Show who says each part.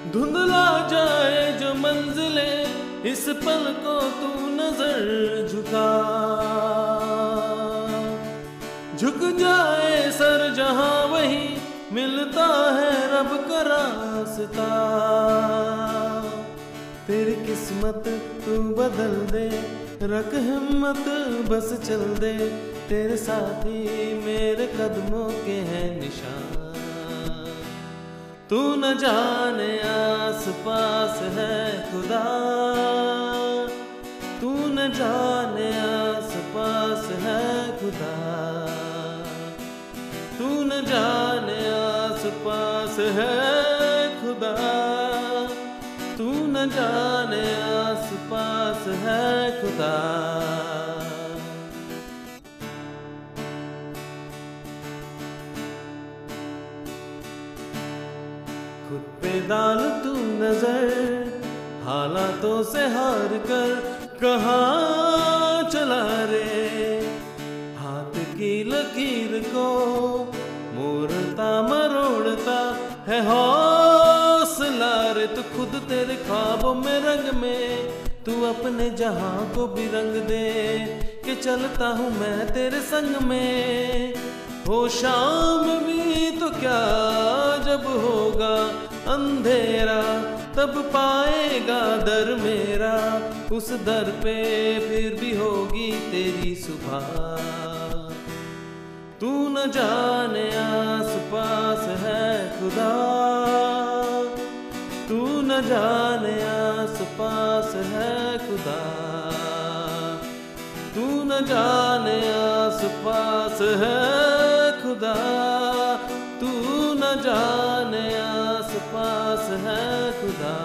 Speaker 1: धुंधला जाए जो मंजिलें, इस पल को तू नजर झुका, झुक जाए सर जहां वही मिलता है रब का रास्ता। तेरी किस्मत तू बदल दे, रख हिम्मत बस चल दे, तेरे साथी मेरे कदमों के हैं निशान। तू न जाने आस पास है खुदा, तू न जाने आस पास है खुदा, तू न जाने आस पास है खुदा, तू न जाने आस पास है खुदा। खुद पे डाल तू नजर, हालातों से हार कर कहाँ चला रे। हाथ की लकीर को मोड़ता मरोड़ता है हौसला रे। तू खुद तेरे ख्वाबों में रंग में, तू अपने जहां को भी रंग दे कि चलता हूँ मैं तेरे संग में। हो शाम भी तो क्या जब होगा अंधेरा, तब पाएगा दर मेरा, उस दर पे फिर भी होगी तेरी सुबह। तू न जाने आस पास है खुदा, तू न जाने आस पास है खुदा, तू न जाने आस पास है खुदा, तू न जाने आस पास है खुदा।